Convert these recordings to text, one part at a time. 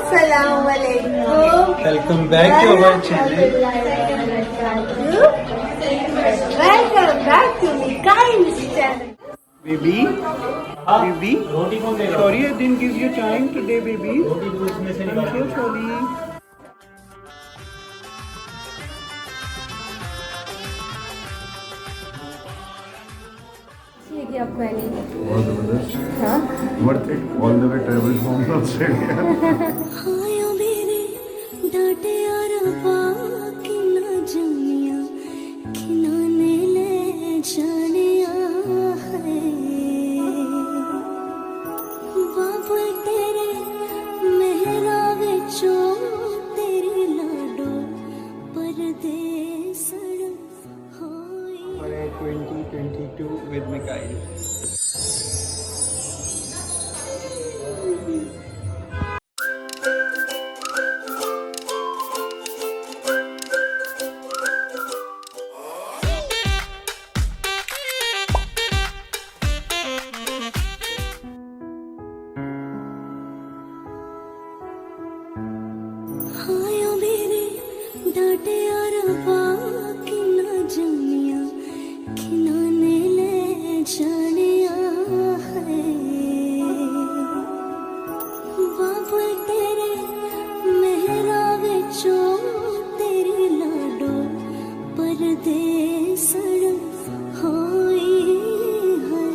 Assalamualaikum. Welcome back to our channel. Welcome back to Mikai's channel. Baby, baby, sorry I didn't give you time today, baby. I'm so sorry. लगी आपको any? बहुत जबरदस्त। हाँ? Worth it all the way travel from Australia. हायो मेरे डांटे और बाकी ना जानिया किनाने ले जानिया है बाबा तेरे मेहरा विचों तेरी लाडो परदेसड़ होई 2022 with Mikhail. हायो मेरे डांटे और बाकी ना जानिया किनाने ले जानिया है बाबा तेरे मेहरा विचों तेरी लाडो परदेसड़ होई है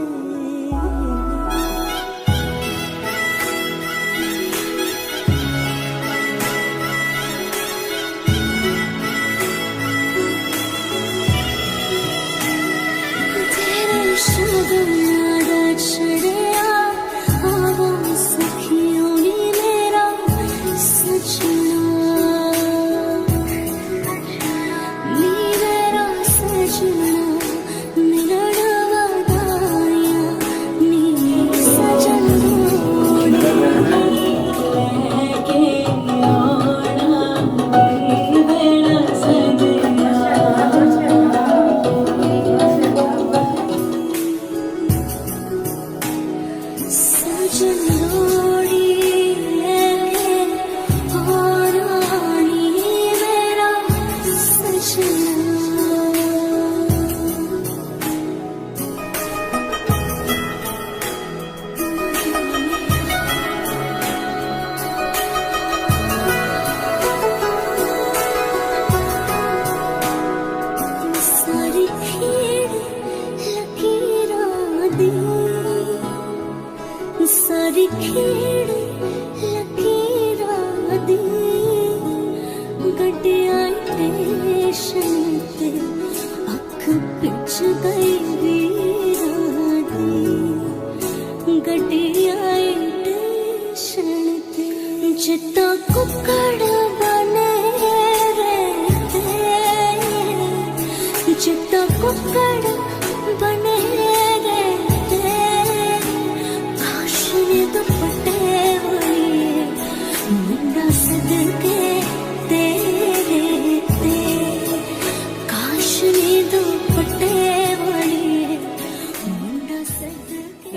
तेरे शगुनादा छड़िया आवा सखियों नी मेरा सजना नी मेरा सजना मेरा डवादाया नी सजन के आना मेरा सजना सजन लोड़ी लेके और आनी मेरा सजना सारी खीर लकीरां दी सारी खीड़ लकीरां दी गड्डियां स्टेशन ते अख पिच गई वीरां दी गड्डियां स्टेशन ते जित्ता कुकड़ बने रहते जित्ता कुकड़ बने रहते काशने दुपट्टे वाली मुंडा सदके तेरे ते काशने दुपट्टे वाली मुंडा सदके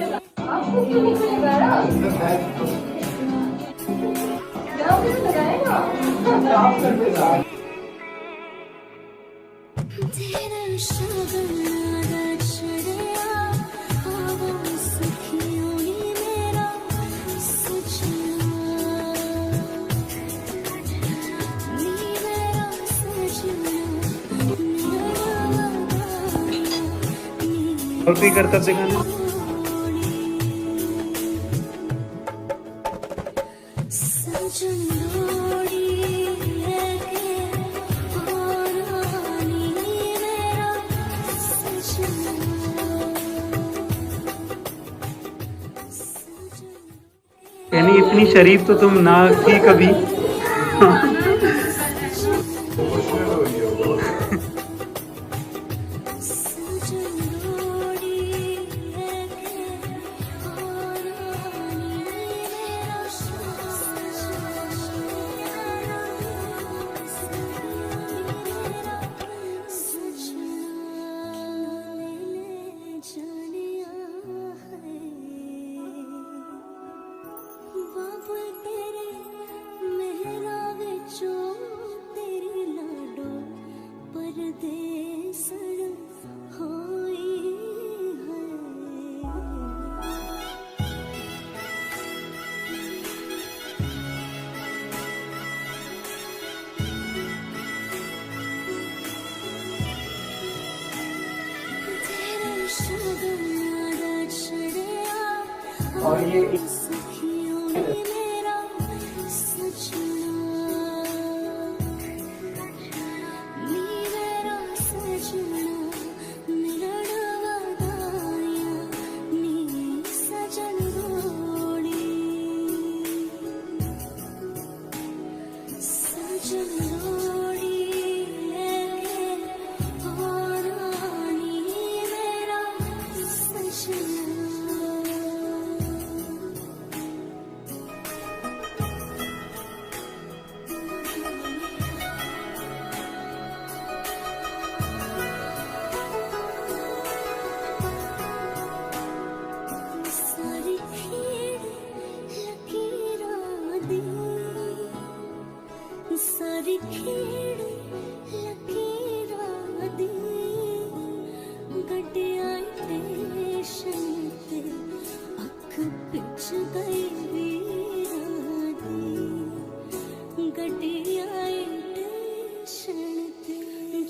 तेरा शगनादा छड़िया आवा सखियों नी मेरा सजना नी मेरा सजना मेरा और भी करतब दिखाना। सजन लोड़ी लेके और आनी मेरा सजना यानी इतनी शरीफ तो तुम ना थी कभी। इमोशनल हो गया वो। सजन लोड़ी लेके और आनी मेरा और ये सखियों ने मेरा सजना नी मेरा सजना मिलड़वादाया नी सजन रोड़ी सजन रोड़ी लेके और रानी मेरा सजना सारी खीर लकीरां दी सारी खीर लकीरां दी गड्डियां स्टेशन ते अख पिछ गई वीरां दी गड्डियां स्टेशन ते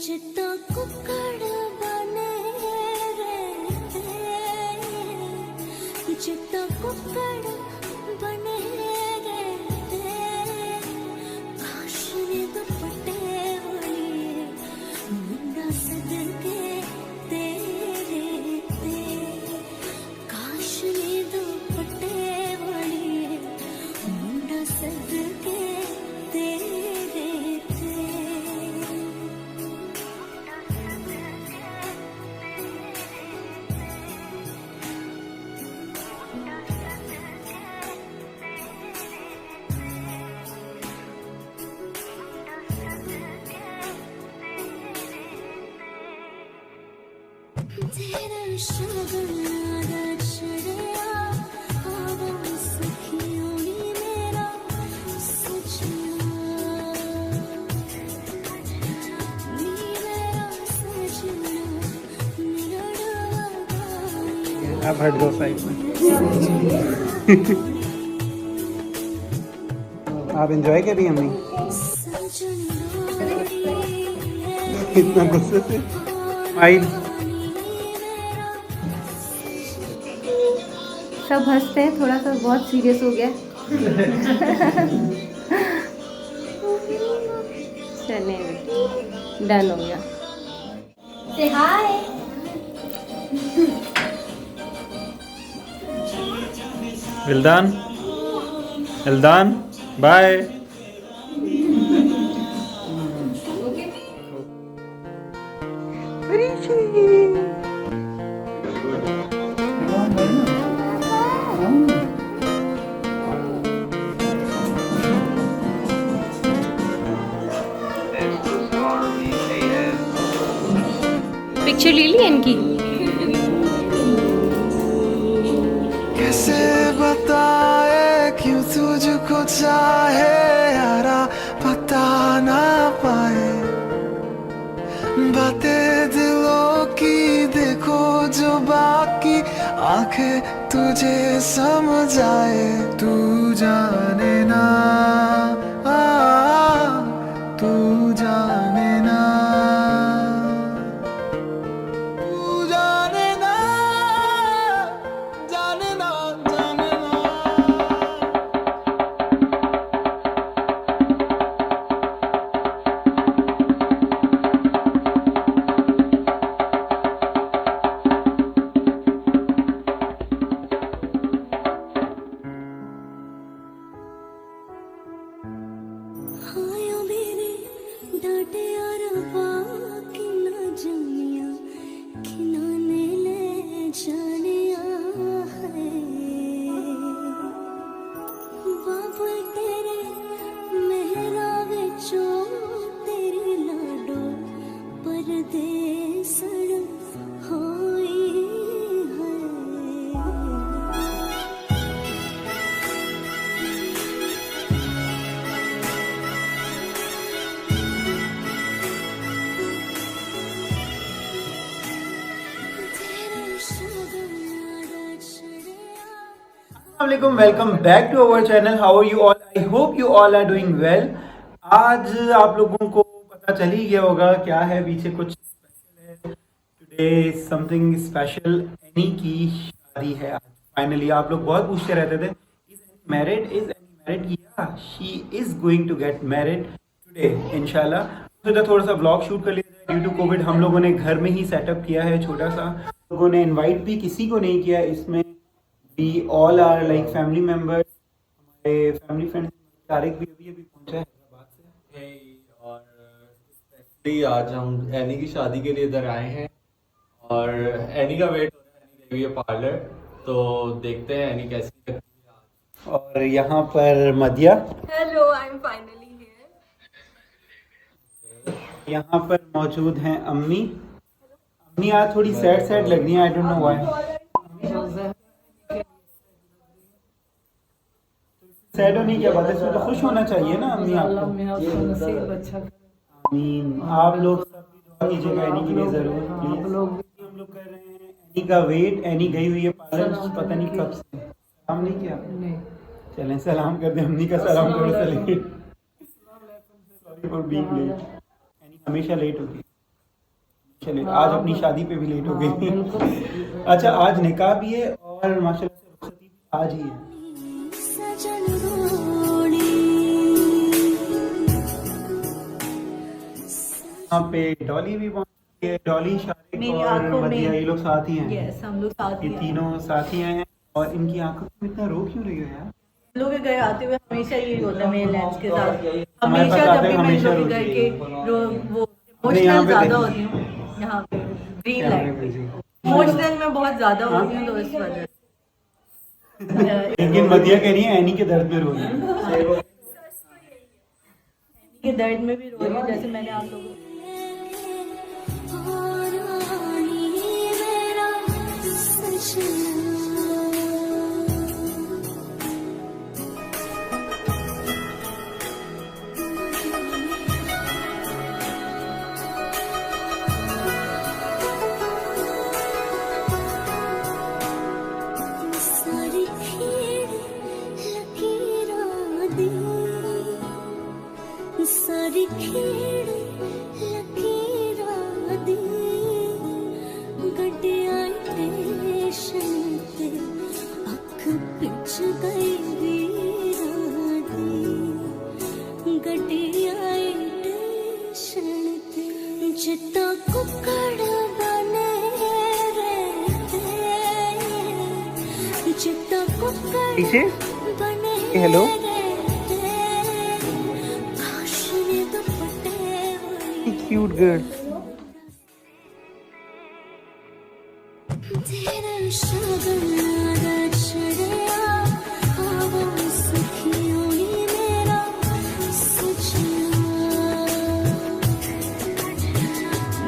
जिद्दां कुक्कड़ बने रहते जिद्दां कुक्कड़ बने रहते काश ने दुपट्टे वाली मुंडा सदके तेरे ते काश ने दुपट्टे वाली मुंडा सदके तेरे ते तेरा शगनादा चढ़िया आवा सखियों ने मेरा सजना नी मेरा सजना मिलड़वादाया आप हट दो साइड में। आप एंजॉय करिए अम्मी सजन रोड़ी इतना गुस्से से स्माइल। सब हंसते हैं, थोड़ा सा बहुत सीरियस हो गया। चलिए डन हो गया। से हाय। Vildan, Vildan, bye. पिक्चर ले ली इनकी। कैसे बताए क्यों तुझको चाहे यारा पता ना पाए बातें दिलों की देखो जो बाकी आंखें तुझे समझाए तू जाने ना तू जाने ना तू जाने ना जाने ना जाने ना आयो मेरे डाटे और बाकी ना जमिया खिनाने ले जानिया है बाबू तेरे मेहरा विचो तेरी लाडो परदेसड़ होई है Assalamualaikum, welcome back to our channel. How are you all? I hope you all are doing well. आज आप लोगों को पता चल ही गया होगा क्या है पीछे कुछ स्पेशल है. Today something special. एनी की शादी है आज. फाइनली आप लोग बहुत पूछते रहते थे इज मैरिड या she is going to get married today इंशाल्लाह। तो थोड़ा सा व्लॉग शूट कर लिया जाए। ड्यू टू कोविड हम लोगों ने घर में ही सेटअप किया है छोटा सा। लोगों ने इनवाइट भी किसी को नहीं किया इसमें। We all are like family members. हमारे फैमिली फ्रेंड्स तारिक भी अभी पहुंचा है हैदराबाद से। और स्पेशली आज हम एनी की शादी के लिए इधर आए हैं और एनी का वेट हो रहा है। एनी गई है पार्लर, तो देखते हैं एनी कैसी लगती है आज। और यहाँ पर मदिया, hello, I am finally here. यहाँ पर मौजूद हैं अम्मी। अम्मी आज थोड़ी सैड लग रही है, I don't know why. Sad होने की बात है, इसमें तो खुश होना चाहिए ना अम्मी आपको। आमीन। आप लोग सब भी दुआ कीजिएगा एनी के लिए जरूर प्लीज। हम लोग कर रहे हैं एनी का वेट। एनी गई हुई है पार्लर, पता नहीं कब से। सलाम नहीं किया? नहीं। चलें सलाम कर दें। अम्मी का सलाम थोड़ा सा late. Sorry for being late. Annie हमेशा लेट होती है। चलिए आज अपनी शादी पे भी लेट हो गई। अच्छा आज निकाह भी है और माशाल्लाह से रुखसती भी आज ही है। सजन रोड़ी यहाँ पे डॉली भी पहुंची है। डॉली, शारिक और मदिया ये लोग साथ ही हैं। यस, हम लोग साथ ये ही हैं। तीनों साथी हैं। और इनकी आंखों में इतना रो क्यों रही हो यार? हम लोग के घर आते हुए हमेशा यही होता है मेरे लेंस के साथ। हमारे पास हमेशा आते जब भी हैं, मैं हमेशा लोग के घर के वो यहाँ इमोशनल पे ज्यादा देखिए। होती हूँ। यहाँ पे ग्रीन लाइट इमोशनल में बहुत ज्यादा होती हूँ, तो इस वजह से। लेकिन मदिया कह रही है एनी के दर्द में रो रही है। के दर्द में भी रो रही हूँ, जैसे मैंने आप लोगों को और रानी मेरा सजना सारी खेड़ लकीरां दी सारी खेड़ लकीरां दी गड्डियां स्टेशन ते अख पिछ गई वीरां दी गड्डियां स्टेशन ते जिद्दां कुक्कड़ बने रहते जिद्दां कुक्कड़ पीछे बने हेलो क्यूट गर्ल। तेरा शगन चढ़िया हवा सखियों नी मेरा सजना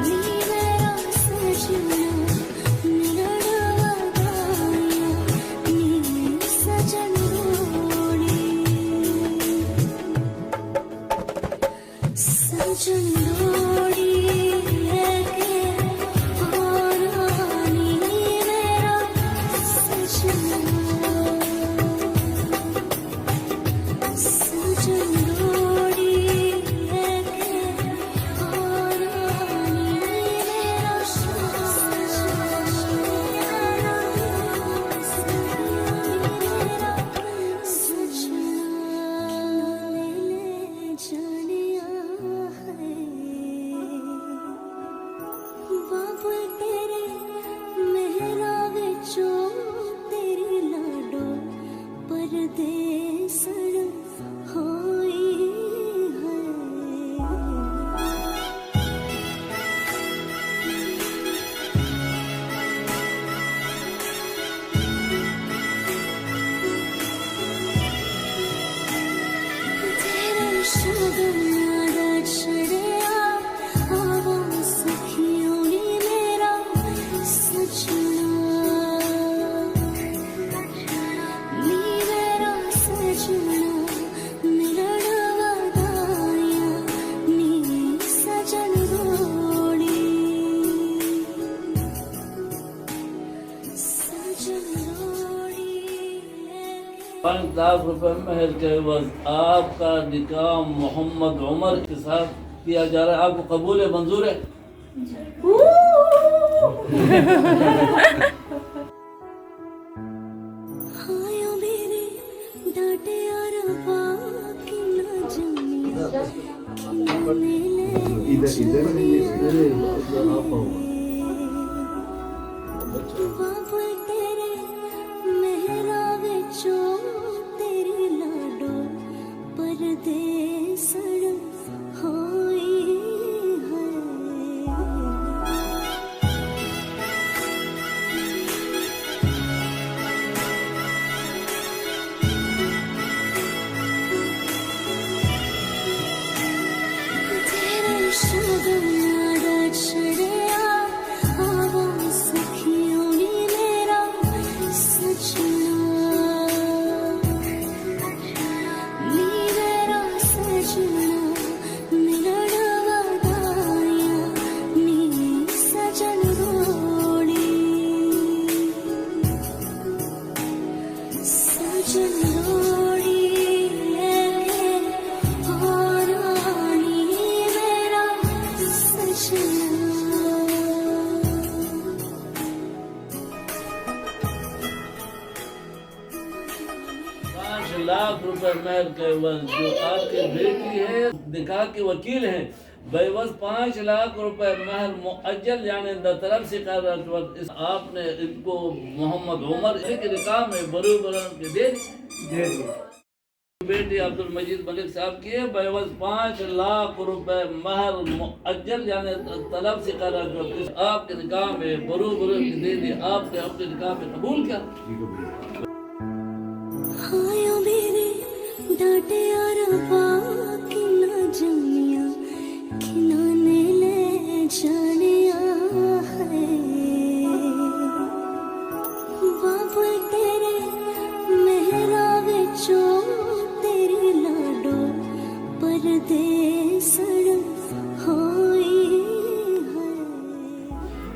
नी मेरा सजना मिलना वादाया नी सजन रोड़ी सजन रोड़ी लेके और रानी मेरा सजना सजन रोड़ी लेके और रानी मेरा सजना ले जानिया है बाबू तेरे मेहरा विचों तेरी लाडो परदेसण होई है तेरा शगन चढ़िया हवा सखियों नी मेरा सजना नी मेरा सजना मिलना वादाया नी सजन रोड़ी सजन रोड़ी 5 लाख रुपए महल के बस आपका निकाह मोहम्मद उमर के साथ किया जा रहा है। आपको कबूल है, मंजूर है? बाबू तेरे मेहरा विचों तेरी लाडो परदेसण होई है। तेरे शगनाड़ा छड़िया आवा सखियों नी मेरा सजना नी मेरा सजना मिलना वादाया नी सजन रोड़ी सजन रोड़ी लेके और आनी मेरा सजना। 5 लाख रुपए महर के एवज जो आपकी बेटी है निकाह के वकील हैं बेवज 5 लाख रुपए महर मुअज्जल यानी तरफ से कर आपने इनको मोहम्मद उमर के निकाह में बरूबर के दे बेटी अब्दुल मजीद मलिक साहब की है बेवज 5 लाख रुपए महर मुअज्जल यानी तलब से कर आपके निकाह में बरूबर दे दी आपने अपने निकाह में कबूल किया। आयो मेरे डाटे अरबा किना जमिया किना ने ले जानिया है। बाबू तेरे मेहरा विचों तेरी लाडो परदेसण होई है।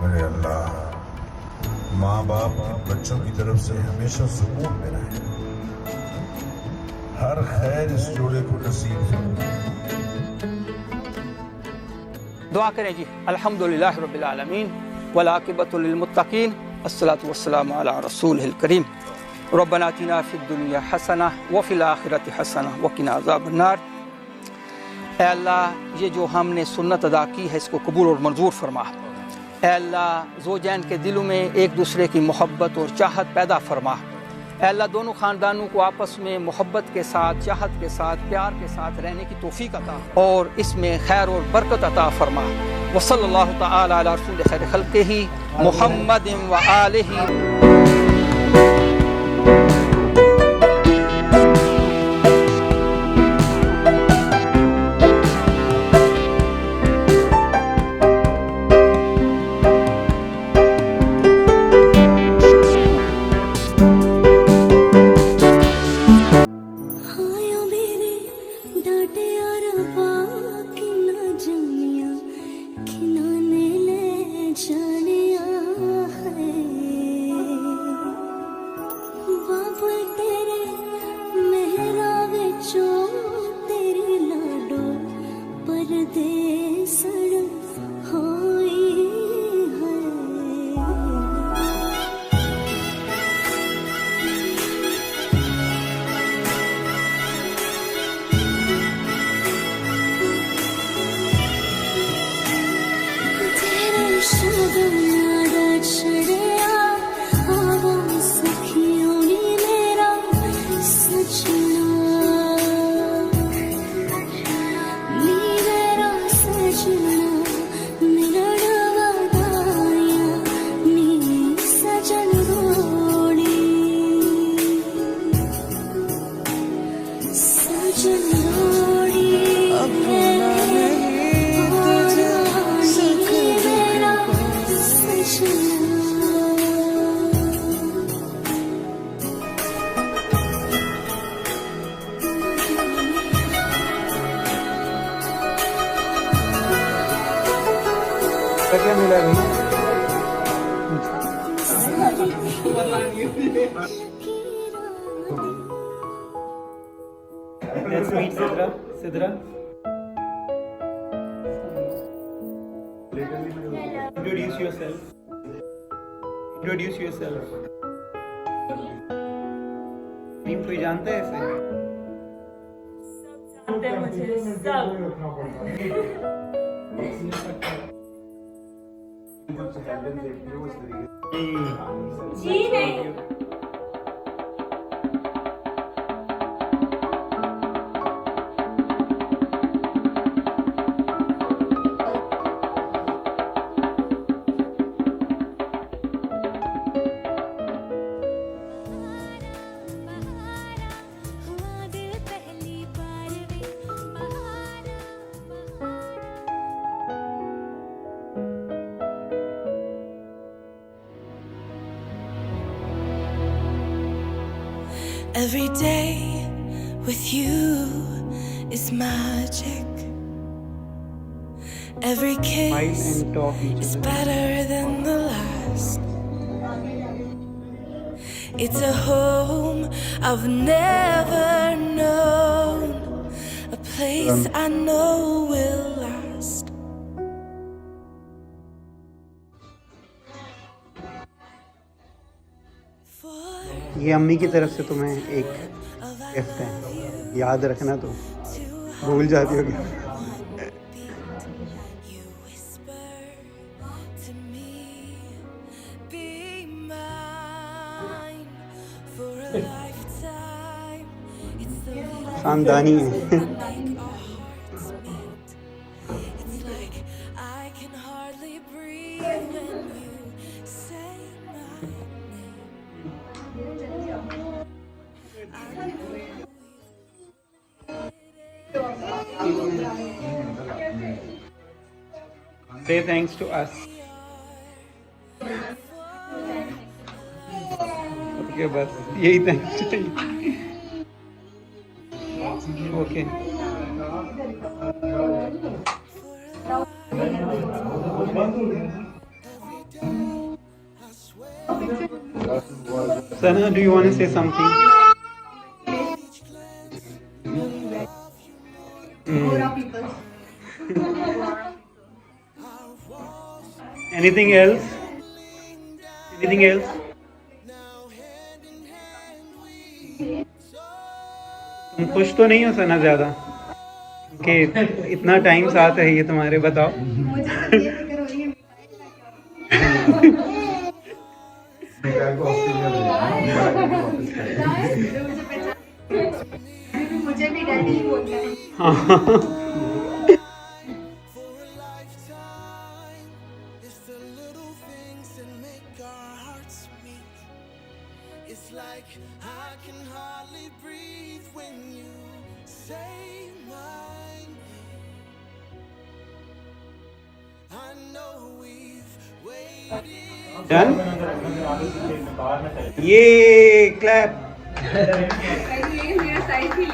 मेरे अल्लाह माँ बाप बच्चों की तरफ से हमेशा सुकून में रहे, हर खैर इस जोड़े को नसीब फरमाए। दुआ करें जी। अल्हम्दुलिल्लाह रब्बिल आलमीन वल आक़िबतु लिल मुत्तक़ीन अस्सलातु वस्सलामु अला रसूलिल करीम रब्बना आतिना फिद दुनिया हसना व फिल आखिरति हसना व क़िना अज़ाबन्नार। ऐ अल्लाह ये जो हमने सुन्नत अदा की है इसको कबूल और मंजूर फरमा। ऐ अल्लाह ज़ौजैन के दिलों में एक दूसरे की मोहब्बत और चाहत पैदा फरमा। ऐ अल्लाह दोनों ख़ानदानों को आपस में मोहब्बत के साथ चाहत के साथ प्यार के साथ रहने की तौफ़ीक़ अता और इसमें खैर और बरकत अता फरमा। व सल्लल्लाहु तआला अला रसूल खैर खल्क़िही मुहम्मदिन व आलिही। आयो मेरे डाटे अरबा किना जमिया किना ने ले जानिया है। क्या मिला भाई? Let's meet Sidra. Sidra. Introduce yourself. Introduce yourself. Team कोई जानता है ऐसे? जानते हैं मुझे सब। जी नहीं। हुआ दिल पहली बार वे बहारा Every day with you is magic. Every Smile kiss and talk each is other. better than the last. It's a home I've never known, a place I know will last. ये अम्मी की तरफ से तुम्हें एक गिफ्ट है, याद रखना, तो भूल जाती होगी। You whisper to me, be mine for a lifetime. It's the little खानदानी है। make our hearts meet. It's like I can hardly breathe when you say my name. I know Say thanks to us. Okay, बस यही thanks चाहिए। Okay, Sana, do you want to say something? Anything else? Anything else? तुम खुश तो नहीं हो सना ज्यादा कि इतना टाइम साथ है ये तुम्हारे, बताओ। मुझे भी डैडी बोलता है। हाँ, it's the little things that make our hearts meet. It's like I can hardly breathe when you say my name. I know we've waited. Done. ये क्लैप। मेरा साइड ही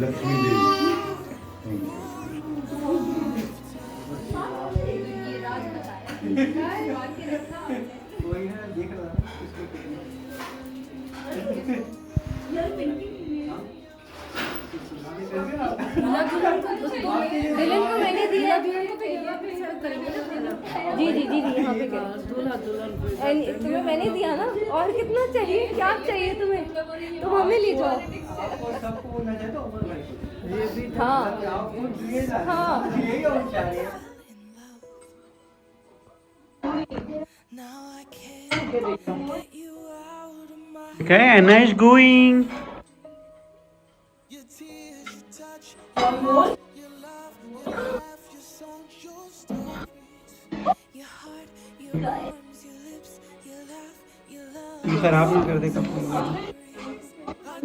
लक्ष्मी देवी। दुल्हन को मैंने दिया, दुल्हन को जी जी जी जी यहाँ पे तुम्हें मैंने दिया ना, और कितना चाहिए, क्या चाहिए तुम्हें, तो हमें ले जाओ। हाँ हाँ, Now I can't get you out of my Okay, Anna is going. your tears, your touch, your love, your laugh, your songs, your stories, your heart, your arms, your lips, your laugh, your love. ये खराब ना कर दे कब। Our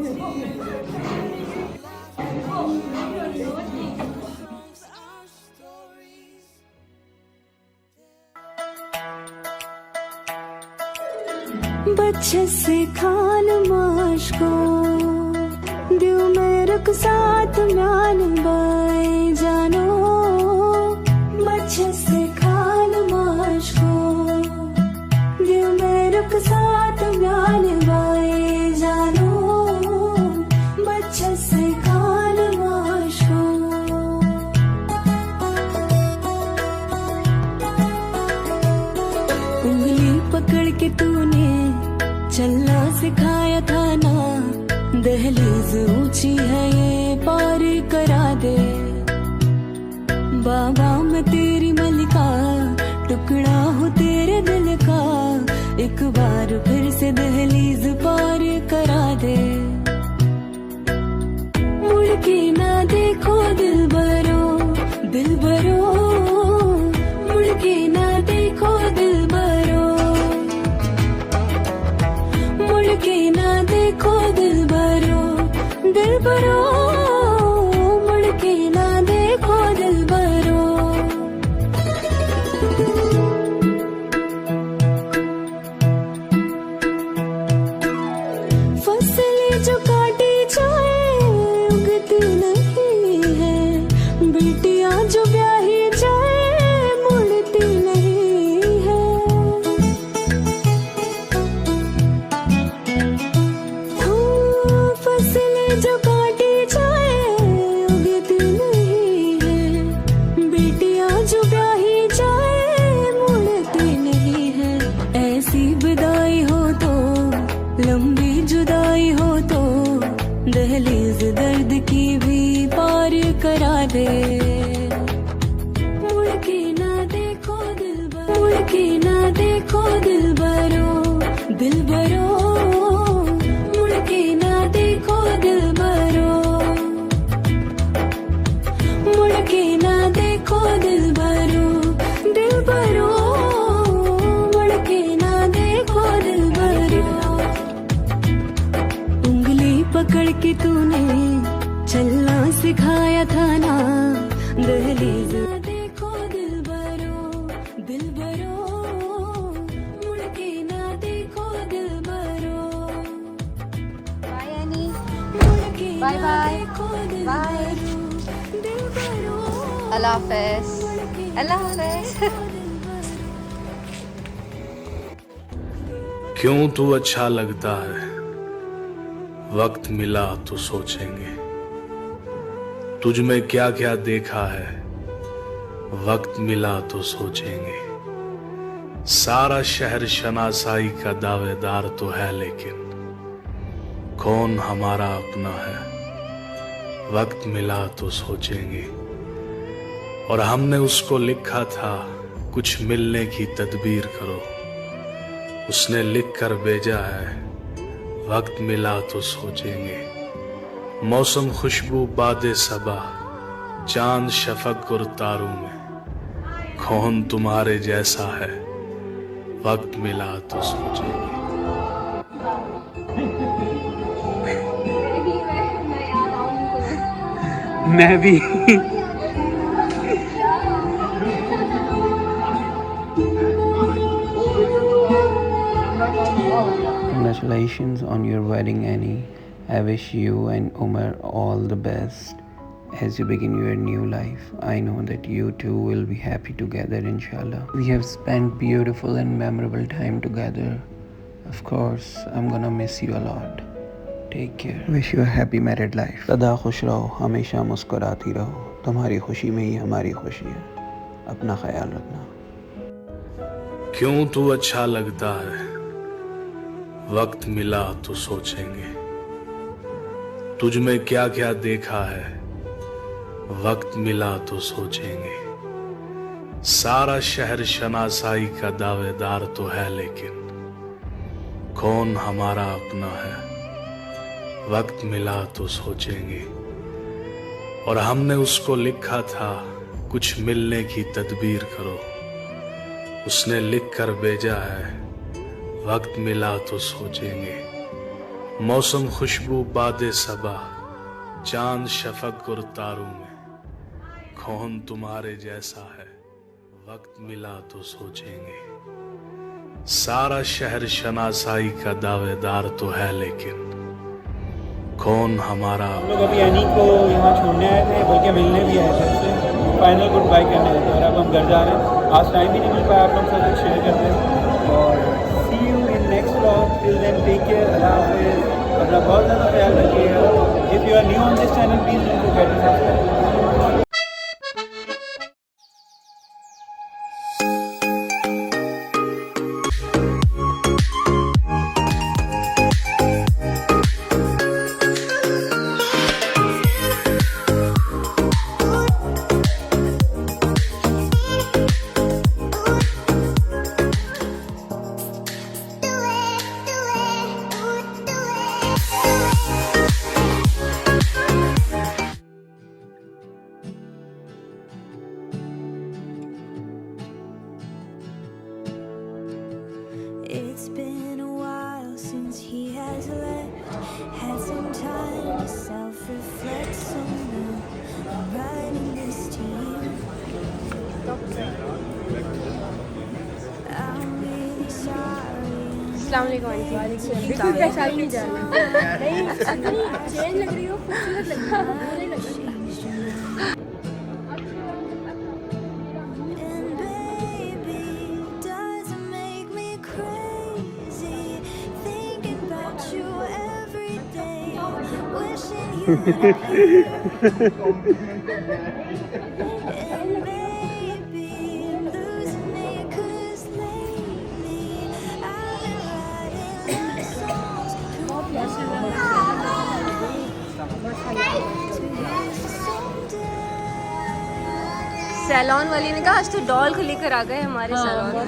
stories. बच्चे से खान माश को दिल में रुक साथ म्यान बाई जानो बच्चे से खान माश को दिल में रुक साथ म्यान बाई जानो बच्चे से खान माश को उंगली पकड़ के तूने चलना सिखाया था ना दहलीज ऊंची है ये पार करा दे बाबा मैं तेरी मलिका टुकड़ा हूँ तेरे दिल का एक बार फिर से दहलीज पार करा दे मुड़ के ना देखो दिल भरो मुड़ के ना देखो दिल भरो मुड़ के ना देखो दिल भरो मुड़ के ना देखो दिल भरो फसलें जो काटी जाए उगती नहीं है बेटियां जो ब्याही जाए मुड़ती नहीं है फसलें जो काटी जाए उगती नहीं है बेटियां जो ब्याही जाए मुड़ती नहीं है ऐसी विदाई हो तो लंबी जुदाई हो तो दहलीज दर्द की भी पार करा दे मुड़ के ना देखो दिल मुड़ के ना देखो दिल भरो मुड़ के ना देखो दिल भरो मुड़ के ना देखो दिल भरो मुड़ के ना देखो दिल भरो उंगली पकड़ के तूने चलना सिखाया था ना दहलीज देखो दिल भरो मुड़ के ना देखो दिल भरो बाय एनी मुड़ के बाय ना बाय देखो दिल बाय भरो दिल भरो अल्लाह हाफिज अल्लाह हाफिज क्यों तू अच्छा लगता है वक्त मिला तो सोचेंगे तुझ में क्या क्या देखा है वक्त मिला तो सोचेंगे सारा शहर शनासाई का दावेदार तो है लेकिन कौन हमारा अपना है वक्त मिला तो सोचेंगे और हमने उसको लिखा था कुछ मिलने की तदबीर करो उसने लिख कर भेजा है वक्त मिला तो सोचेंगे मौसम खुशबू बादे सबा चांद शफक और तारों में कौन तुम्हारे जैसा है वक्त मिला तो सोचेंगे मैं भी Congratulations on your wedding, Annie. I wish you and Umar all the best as you begin your new life. I know that you two will be happy together, inshallah. We have spent beautiful and memorable time together. Of course, I'm gonna miss you a lot. Take care. Wish you a happy married life. सदा खुश रहो, हमेशा मुस्कुराती रहो. तुम्हारी खुशी में ही हमारी खुशी है. अपना ख्याल रखना. क्यों तू अच्छा लगता है वक्त मिला तो सोचेंगे तुझ में क्या क्या देखा है वक्त मिला तो सोचेंगे सारा शहर शनासाई का दावेदार तो है लेकिन कौन हमारा अपना है वक्त मिला तो सोचेंगे और हमने उसको लिखा था कुछ मिलने की तदबीर करो उसने लिख कर भेजा है वक्त मिला तो सोचेंगे मौसम खुशबू बादे सबा चांद शफक और तारों में कौन तुम्हारे जैसा है वक्त मिला तो सोचेंगे सारा शहर शनासाई का दावेदार तो है, लेकिन कौन हमारा। हम लोग अभी एनी को यहाँ छोड़ने आए थे, बल्कि मिलने भी आए थे उससे, फाइनल गुड बाय करने आए थे और अब हम घर जा रहे हैं। आज टाइम भी नहीं मिल पाया आप लोग से शेयर करते हैं और see you in next vlog. Till then take care, अल्लाह हाफिज़, अपना बहुत ज़्यादा ख्याल रखिएगा। If you are new on this channel please don't forget to subscribe. It's been a while since he has left. Had some time to self-reflect. So now I'm writing this to you. I'm really sorry. अस्सलाम वालेकुम aunty. बिल्कुल पहचान नहीं जाना। नहीं change लग रही हो, खूबसूरत लग रही हो। And baby, does it make me crazy thinking about you every day, wishing you were here. And baby, losing it 'cause lately I've been writing love songs to here's to someday. Salon वाली ने कहा आज तो doll को लेकर आ गए हमारे salon में।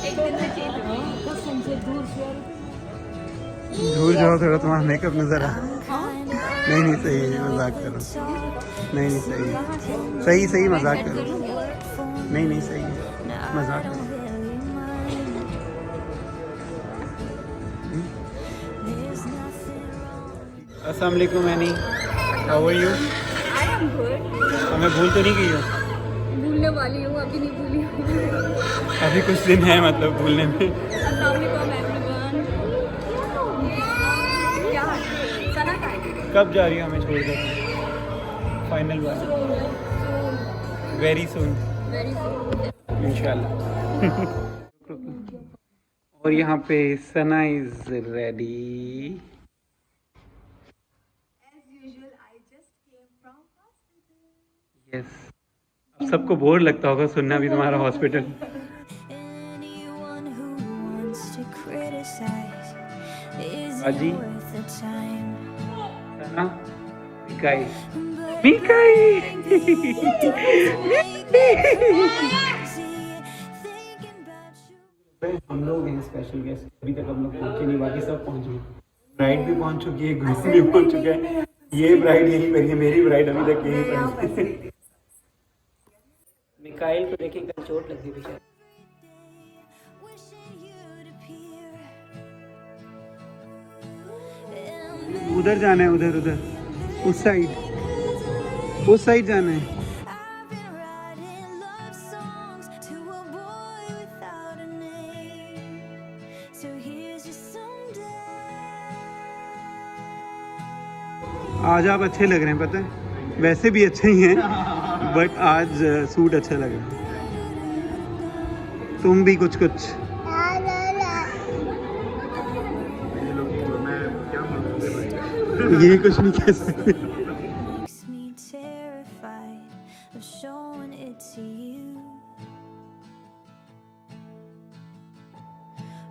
एक दिन में दूर जाओ थोड़ा, तुम्हारा मेकअप नजर आ। नहीं नहीं सही है, मजाक करो। नहीं नहीं सही है, सही सही मजाक करो। नहीं नहीं सही है, मजाक करो। अस्सलाम वालेकुम Annie, how are you? I am good. हमें भूल तो नहीं गई हो? भूलने वाली हूँ, अभी नहीं भूली हूँ। अभी कुछ दिन है मतलब भूलने में। अस्सलाम वालेकुम एवरीवन। क्या हाल है? सना का है? कब जा रही हो हमें छोड़कर? फाइनल बार वेरी सून वेरी गुड। इंशाल्लाह। और यहाँ पे सना इज रेडी। यस, अब सबको बोर लगता होगा सुनना भी तुम्हारा hospital. Anyone who wants to criticize isn't Aji. worth the time. सना, मिकाई, मिकाई। हम लोग हैं स्पेशल गेस्ट, अभी तक हम लोग पहुंचे नहीं, बाकी सब पहुंच गए। ब्राइड भी पहुंच चुकी है, ग्रूम भी पहुंच चुका है। ये ब्राइड यहीं पर है, मेरी ब्राइड अभी तक यहीं पर है। मिकाइल को देखिए कल चोट लग गई बेचारे। Wishing you'd appear. उधर जाना है, उधर उधर उस साइड जाना है। I've been writing love songs to a boy without a name. So here's to someday. आज आप अच्छे लग रहे हैं, पता है वैसे भी अच्छे ही हैं, बट आज सूट अच्छा लग रहा है। तुम भी कुछ कुछ। ये कुछ नहीं कह सकते। Makes me terrified of showing it to you.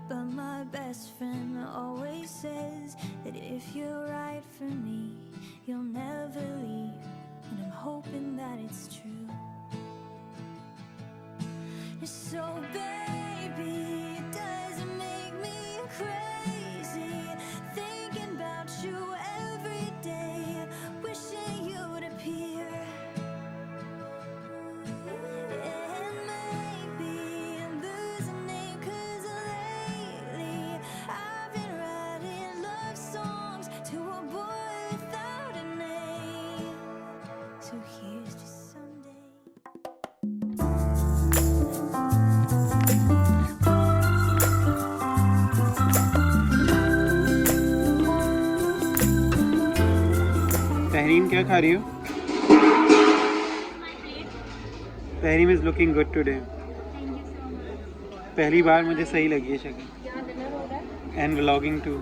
But my best friend always says that if you're right for me, you'll never leave. And I'm hoping that it's true. So baby, does it make me crazy thinking about you every day, wishing you'd appear. And maybe I'm losing it 'cause lately I've been writing love songs to a boy without a name. So here's to someday. Tehreen क्या खा रही हो? Tahreen is looking good today. पहली बार मुझे सही लगी है शक्ल। And vlogging too.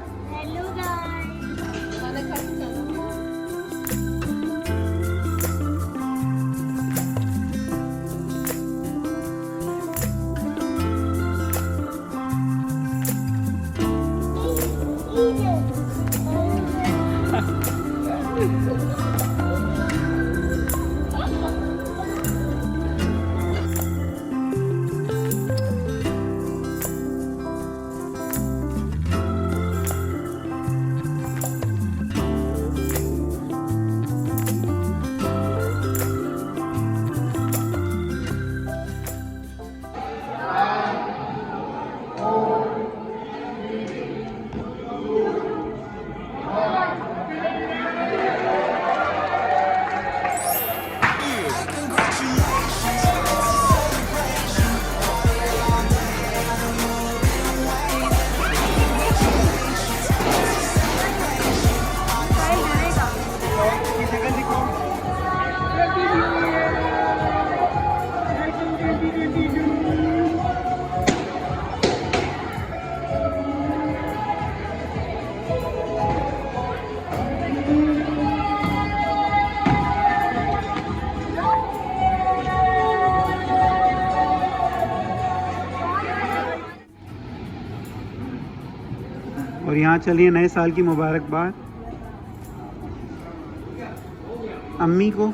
और यहाँ चलिए नए साल की मुबारकबाद अम्मी को।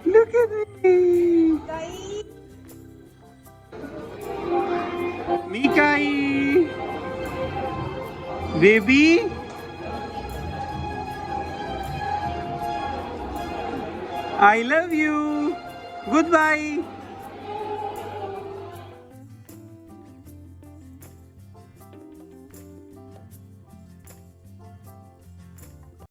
Look at me. Mikai. Baby. I love you. Goodbye.